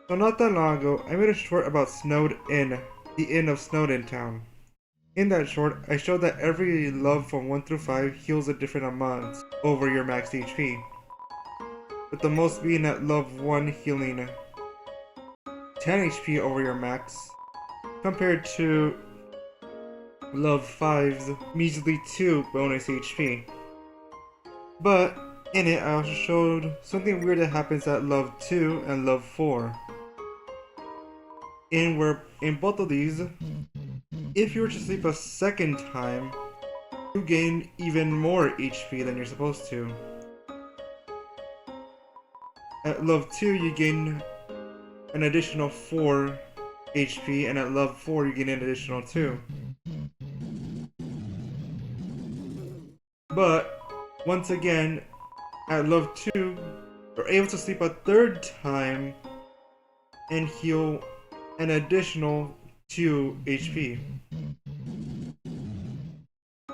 So not that long ago, I made a short about Snowdin, the inn of Snowdin town. In that short, I showed that every love from 1 through 5 heals a different amount over your max HP, with the most being at love 1 healing 10 HP over your max, compared to love 5's measly 2 bonus HP. But in it, I also showed something weird that happens at love 2 and love 4. In both of these, if you were to sleep a second time, you gain even more HP than you're supposed to. At love 2, you gain an additional 4 HP, and at love 4, you gain an additional 2. But, once again, at love 2, you're able to sleep a third time and heal an additional 2 HP.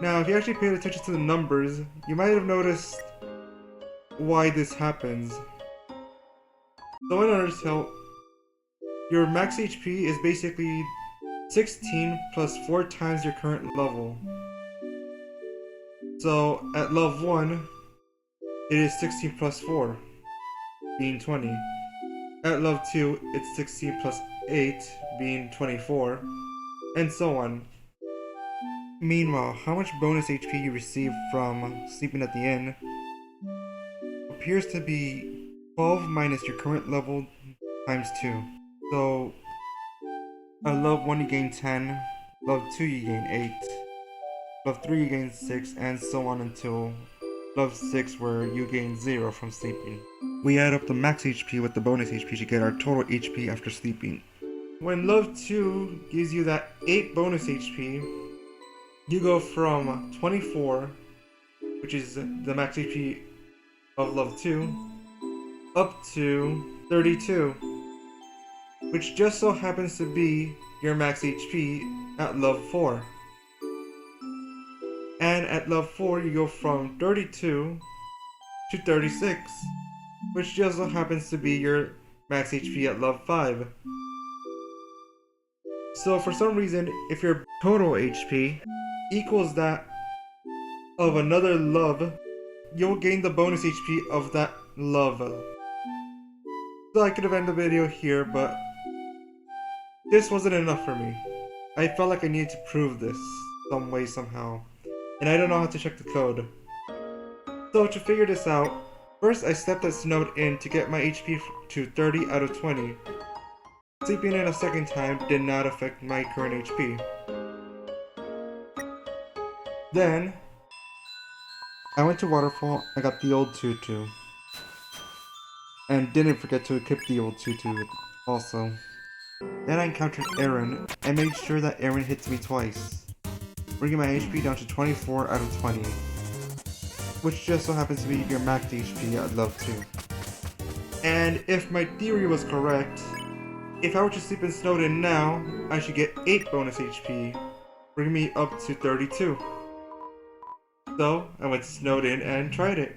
Now, if you actually paid attention to the numbers, you might have noticed why this happens. So in Undertale, your max HP is basically 16 plus 4 times your current level. So at love 1, it is 16 plus 4, being 20. At love 2, it's 16 plus 8, being 24, and so on. Meanwhile, how much bonus HP you receive from sleeping at the inn appears to be 12 minus your current level times 2. So, at love 1 you gain 10, love 2 you gain 8, love 3 you gain 6, and so on until love 6 where you gain 0 from sleeping. We add up the max HP with the bonus HP to get our total HP after sleeping. When love 2 gives you that 8 bonus HP, you go from 24, which is the max HP of love 2, up to 32, which just so happens to be your max HP at love 4. And at love 4 you go from 32 to 36, which just so happens to be your max HP at love 5. So for some reason, if your total HP equals that of another love, you'll gain the bonus HP of that love. So I could have ended the video here, but this wasn't enough for me. I felt like I needed to prove this some way, somehow. And I don't know how to check the code. So to figure this out, first I stepped at Snowdin to get my HP to 30 out of 20. Sleeping in a second time did not affect my current HP. Then, I went to Waterfall, I got the old tutu. And didn't forget to equip the old tutu also. Then I encountered Aaron, and made sure that Aaron hits me twice, bringing my HP down to 24 out of 20, which just so happens to be your max HP at love 2. And if my theory was correct, if I were to sleep in Snowdin now, I should get 8 bonus HP, bringing me up to 32. So, I went to Snowdin and tried it.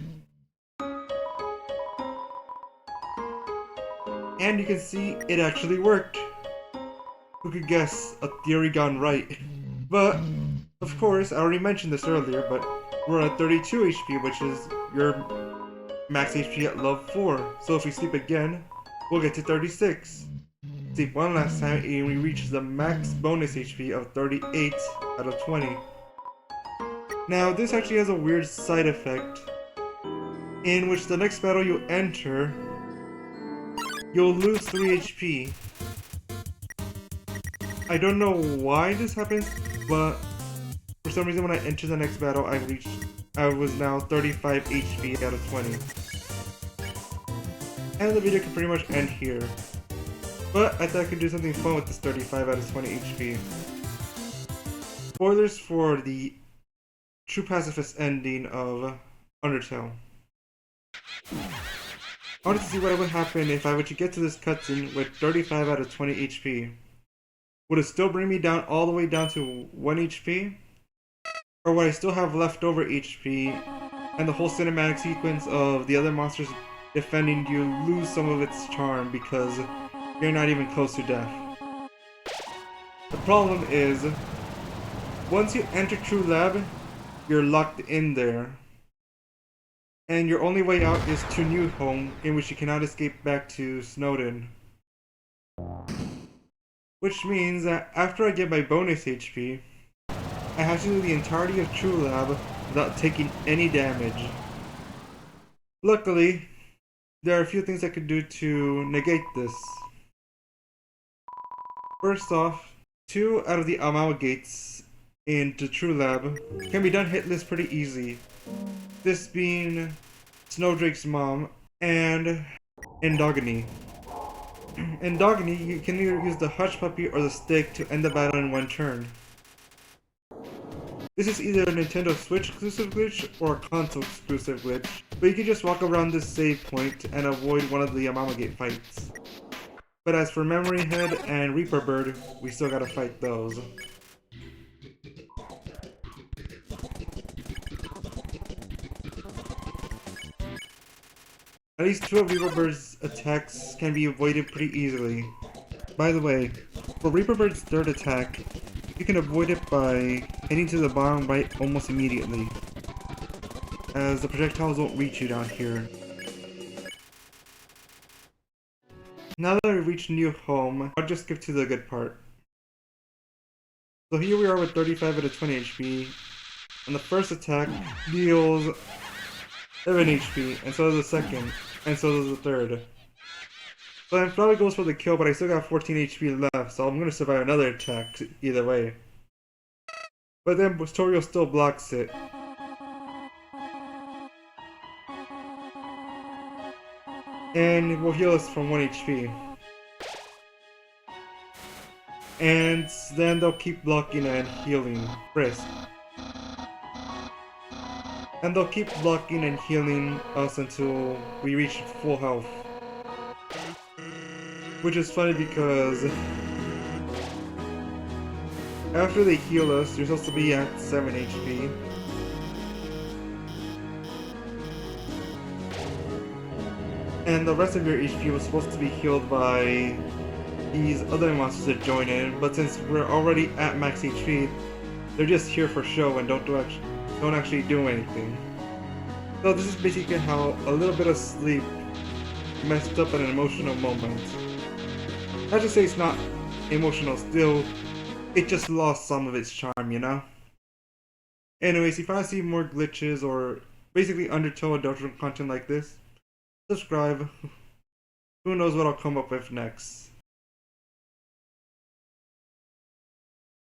And you can see it actually worked. Who could guess a theory gone right? But, of course, I already mentioned this earlier, but we're at 32 HP, which is your max HP at love 4. So if we sleep again, we'll get to 36. Sleep one last time and we reach the max bonus HP of 38 out of 20. Now, this actually has a weird side effect, in which the next battle you enter, you'll lose 3 HP. I don't know why this happens, but for some reason when I enter the next battle, I was now 35 HP out of 20. And the video can pretty much end here. But I thought I could do something fun with this 35 out of 20 HP. Spoilers for the True Pacifist ending of Undertale. I wanted to see what would happen if I were to get to this cutscene with 35 out of 20 HP. Would it still bring me down all the way down to 1 HP? Or would I still have leftover HP and the whole cinematic sequence of the other monsters defending you lose some of its charm because you're not even close to death. The problem is, once you enter True Lab, you're locked in there. And your only way out is to New Home, in which you cannot escape back to Snowdin. Which means that after I get my bonus HP, I have to do the entirety of True Lab without taking any damage. Luckily, there are a few things I could do to negate this. First off, 2 out of the amalgamates into True Lab can be done hitless pretty easy. This being Snowdrake's mom and Endogeny. Endogeny, you can either use the Hush Puppy or the stick to end the battle in one turn. This is either a Nintendo Switch exclusive glitch or a console exclusive glitch, but you can just walk around this save point and avoid one of the amalgamate fights. But as for Memory Head and Reaper Bird, we still gotta fight those. At least 2 of Reaper Bird's attacks can be avoided pretty easily. By the way, for Reaper Bird's 3rd attack, you can avoid it by heading to the bottom right almost immediately, as the projectiles won't reach you down here. Now that we've reached New Home, I'll just skip to the good part. So here we are with 35 out of 20 HP, and the first attack deals 7 HP, and so does the second, and so does the third. So it probably goes for the kill, but I still got 14 HP left, so I'm gonna survive another attack either way. But then Storio still blocks it. And it will heal us from 1 HP. And then they'll keep blocking and healing. Frisk. And they'll keep blocking and healing us until we reach full health. Which is funny because after they heal us, you're supposed to be at 7 HP. And the rest of your HP was supposed to be healed by these other monsters that join in, but since we're already at max HP, they're just here for show and don't actually do anything. So this is basically how a little bit of sleep messed up an emotional moment. Not to say it's not emotional still, it just lost some of its charm, you know? Anyways, if I see more glitches or basically Undertale adultery content like this, subscribe. Who knows what I'll come up with next.